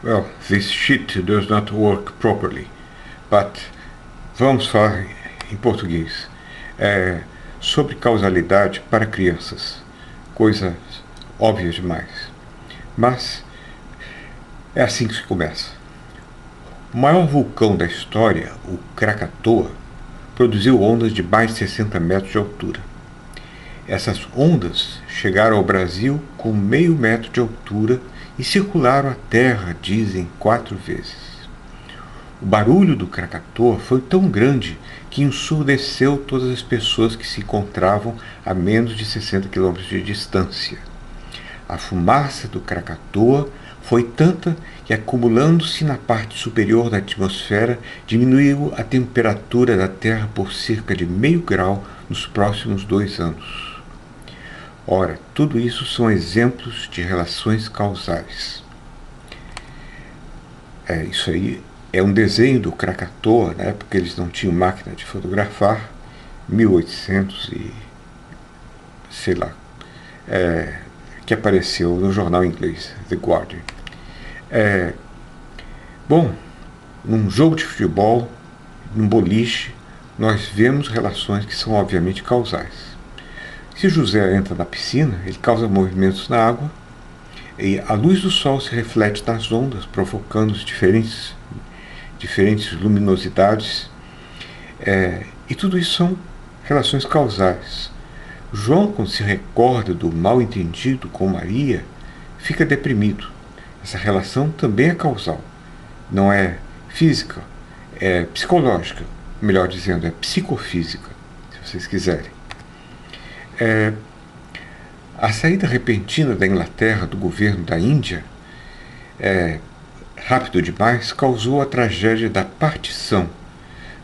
Well, this sheet does not work properly, but vamos falar em português. Sobre causalidade para crianças. Coisa óbvia demais. Mas é assim que se começa. O maior vulcão da história, o Krakatoa, produziu ondas de mais de 60 metros de altura. Essas ondas chegaram ao Brasil com meio metro de altura e circularam a Terra, dizem, 4 vezes. O barulho do Krakatoa foi tão grande que ensurdeceu todas as pessoas que se encontravam a menos de 60 quilômetros de distância. A fumaça do Krakatoa foi tanta que, acumulando-se na parte superior da atmosfera, diminuiu a temperatura da Terra por cerca de meio grau nos próximos 2 anos. Ora, tudo isso são exemplos de relações causais. Isso aí é um desenho do Krakatoa, na época eles não tinham máquina de fotografar, 1800 e sei lá, que apareceu no jornal inglês, The Guardian. Bom, num jogo de futebol, num boliche, nós vemos relações que são obviamente causais. Se José entra na piscina, ele causa movimentos na água e a luz do sol se reflete nas ondas, provocando diferentes luminosidades. E tudo isso são relações causais. João, quando se recorda do mal-entendido com Maria, fica deprimido. Essa relação também é causal. Não é física, é psicológica. Melhor dizendo, é psicofísica, se vocês quiserem. A saída repentina da Inglaterra do governo da Índia, rápido demais, causou a tragédia da partição,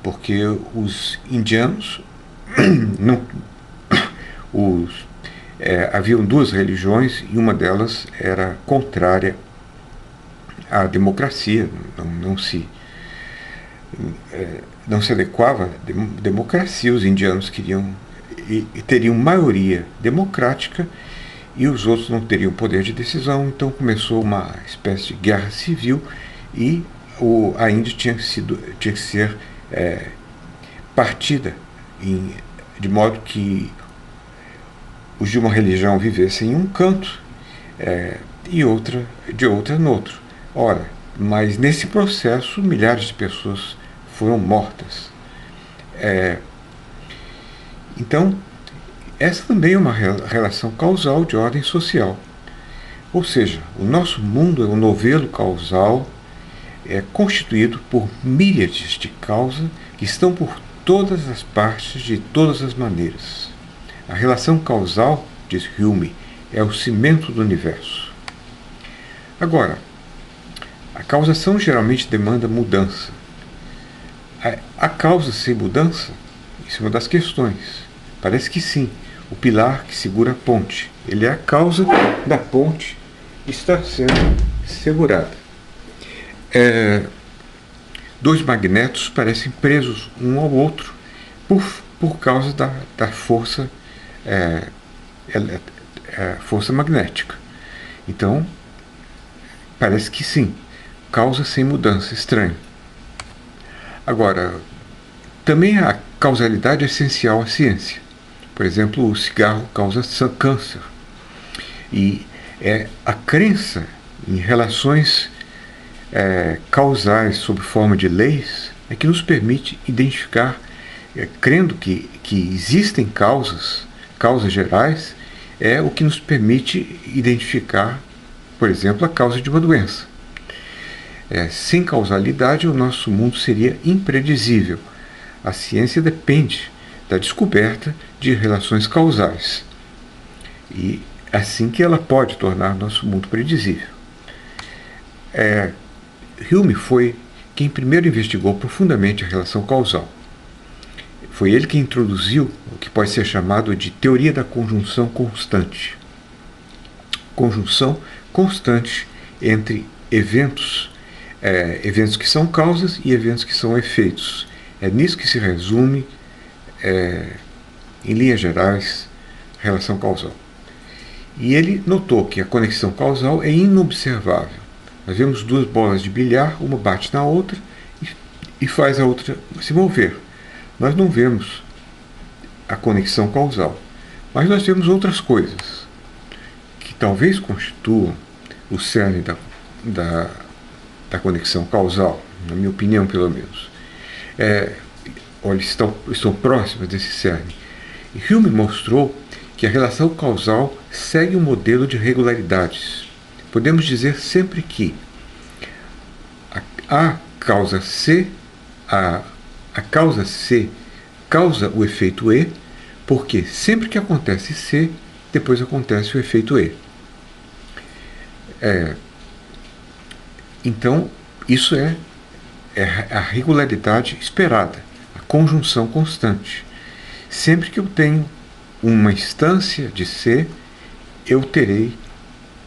porque os indianos haviam 2 religiões e uma delas era contrária à democracia, não se adequava à democracia. Os indianos queriam e teriam maioria democrática e os outros não teriam poder de decisão. Então começou uma espécie de guerra civil e a Índia tinha que ser partida de modo que os de uma religião vivessem em um canto e de outra no outro. Ora, mas nesse processo milhares de pessoas foram mortas. Então, essa também é uma relação causal de ordem social. Ou seja, o nosso mundo é um novelo causal constituído por míriades de causas que estão por todas as partes de todas as maneiras. A relação causal, diz Hume, é o cimento do universo. Agora, a causação geralmente demanda mudança. A causa sem mudança? Isso é uma das questões. Parece que sim. O pilar que segura a ponte. Ele é a causa da ponte estar sendo segurada. 2 magnetos parecem presos um ao outro por causa da força, força magnética. Então, parece que sim. Causa sem mudança. Estranho. Agora, também a causalidade é essencial à ciência. Por exemplo, o cigarro causa câncer. E a crença em relações causais sob forma de leis é que nos permite identificar, crendo que existem causas gerais, é o que nos permite identificar, por exemplo, a causa de uma doença. Sem causalidade, o nosso mundo seria impredizível. A ciência depende da descoberta de relações causais. E assim que ela pode tornar nosso mundo predizível. Hume foi quem primeiro investigou profundamente a relação causal. Foi ele que introduziu o que pode ser chamado de teoria da conjunção constante. Conjunção constante entre eventos que são causas e eventos que são efeitos. É nisso que se resume, em linhas gerais, relação causal. E ele notou que a conexão causal é inobservável. Nós vemos duas bolas de bilhar, uma bate na outra e faz a outra se mover. Nós não vemos a conexão causal, mas nós vemos outras coisas que talvez constituam o cerne da conexão causal, na minha opinião, pelo menos. Olha, estão próximas desse cerne. E Hume mostrou que a relação causal segue um modelo de regularidades. Podemos dizer sempre que a causa C causa o efeito E, porque sempre que acontece C, depois acontece o efeito E. Então, isso é a regularidade esperada, a conjunção constante. Sempre que eu tenho uma instância de C, eu terei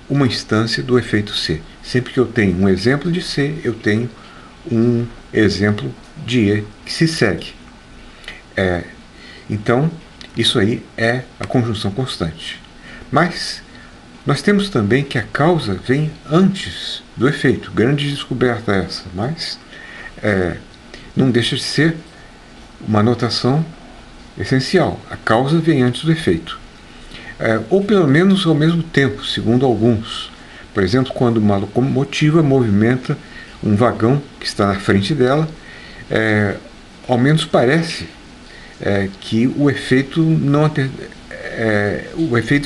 uma instância do efeito C. Sempre que eu tenho um exemplo de C, eu tenho um exemplo de E que se segue. Então, isso aí é a conjunção constante. Mas nós temos também que a causa vem antes do efeito. Grande descoberta essa, mas não deixa de ser uma notação essencial. A causa vem antes do efeito. Ou pelo menos ao mesmo tempo, segundo alguns. Por exemplo, quando uma locomotiva movimenta um vagão que está na frente dela, ao menos parece que o efeito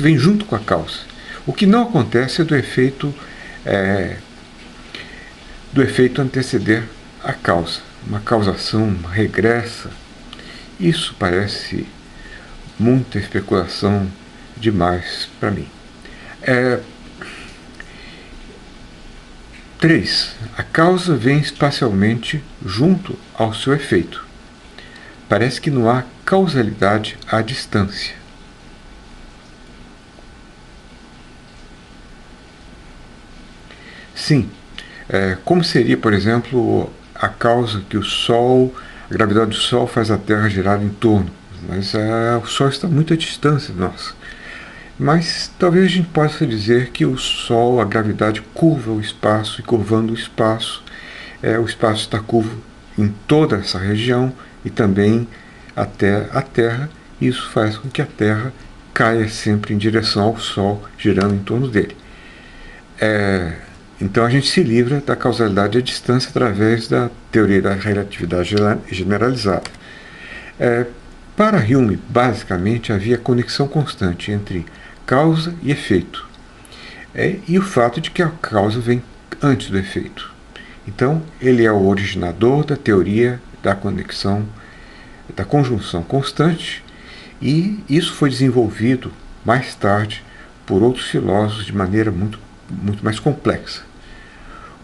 vem junto com a causa. O que não acontece é do efeito anteceder a causa, uma causação regressa. Isso parece muita especulação demais para mim. 3. A causa vem espacialmente junto ao seu efeito. Parece que não há causalidade à distância. Sim, como seria, por exemplo, a causa que a gravidade do Sol faz a Terra girar em torno? Mas o Sol está muito à distância de nós. Mas talvez a gente possa dizer que o Sol, a gravidade curva o espaço, e curvando o espaço está curvo em toda essa região e também até a Terra. Isso faz com que a Terra caia sempre em direção ao Sol, girando em torno dele. Então a gente se livra da causalidade à distância através da teoria da relatividade generalizada. Para Hume, basicamente, havia conexão constante entre causa e efeito. E o fato de que a causa vem antes do efeito. Então, ele é o originador da teoria da conexão, da conjunção constante, e isso foi desenvolvido mais tarde por outros filósofos de maneira muito mais complexa.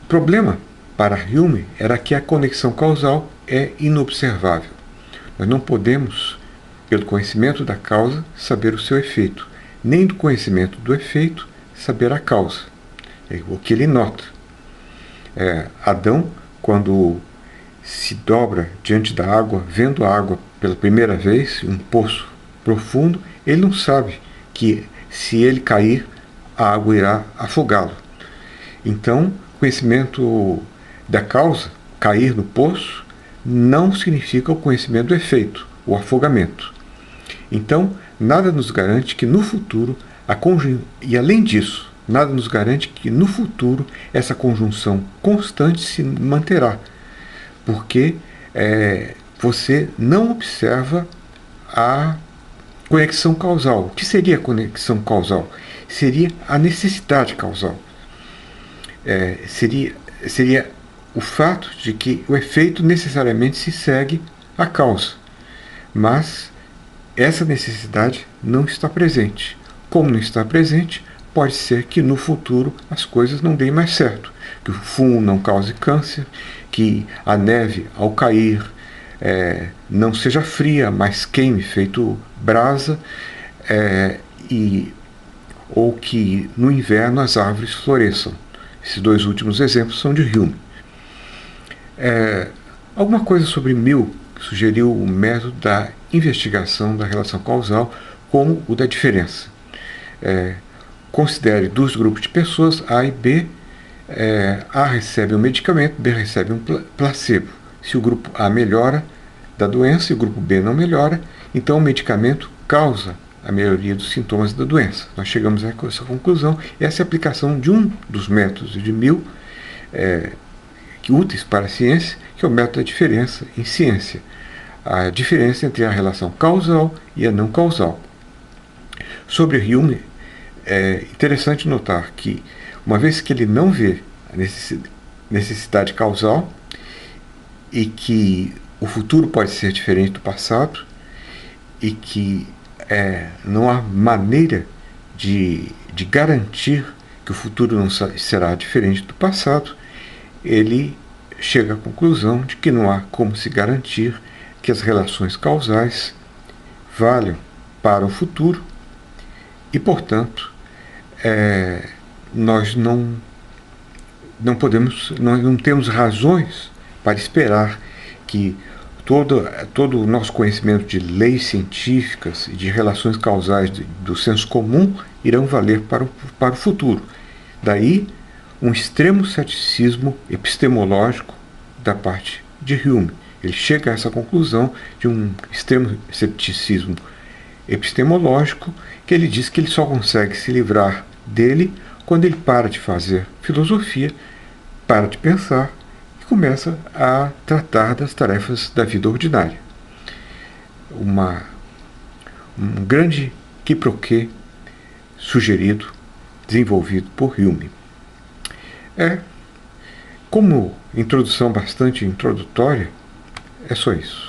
O problema para Hume era que a conexão causal é inobservável. Nós não podemos, pelo conhecimento da causa, saber o seu efeito, nem do conhecimento do efeito saber a causa. É o que ele nota. Adão, quando se dobra diante da água, vendo a água pela primeira vez, um poço profundo, ele não sabe que se ele cair, a água irá afogá-lo. Então, conhecimento da causa, cair no poço, não significa o conhecimento do efeito, o afogamento. Então, nada nos garante que no futuro, e além disso, nada nos garante que no futuro essa conjunção constante se manterá, porque você não observa a conexão causal. O que seria a conexão causal? Seria a necessidade causal. Seria o fato de que o efeito necessariamente se segue à causa, mas essa necessidade não está presente. Como não está presente, pode ser que no futuro as coisas não deem mais certo, que o fumo não cause câncer, que a neve, ao cair, não seja fria, mas queime feito brasa, ou que no inverno as árvores floresçam. Esses dois últimos exemplos são de Hume. Alguma coisa sobre Mill sugeriu o método da investigação da relação causal como o da diferença. Considere dois grupos de pessoas, A e B, A recebe um medicamento, B recebe um placebo. Se o grupo A melhora da doença e o grupo B não melhora, então o medicamento causa a melhoria dos sintomas da doença. Nós chegamos a essa conclusão. Essa é a aplicação de um dos métodos de Mill úteis para a ciência, que é o método da diferença em ciência. A diferença entre a relação causal e a não causal. Sobre Hume, é interessante notar que, uma vez que ele não vê a necessidade causal e que o futuro pode ser diferente do passado e que não há maneira de garantir que o futuro não será diferente do passado, ele chega à conclusão de que não há como se garantir que as relações causais valham para o futuro e, portanto, nós não temos razões para esperar que todo o nosso conhecimento de leis científicas e de relações causais do senso comum irão valer para o futuro. Daí, um extremo ceticismo epistemológico da parte de Hume. Ele chega a essa conclusão de um extremo ceticismo epistemológico, que ele diz que ele só consegue se livrar dele quando ele para de fazer filosofia, para de pensar e começa a tratar das tarefas da vida ordinária. Um grande quiproquê sugerido, desenvolvido por Hume. Como introdução bastante introdutória, é só isso.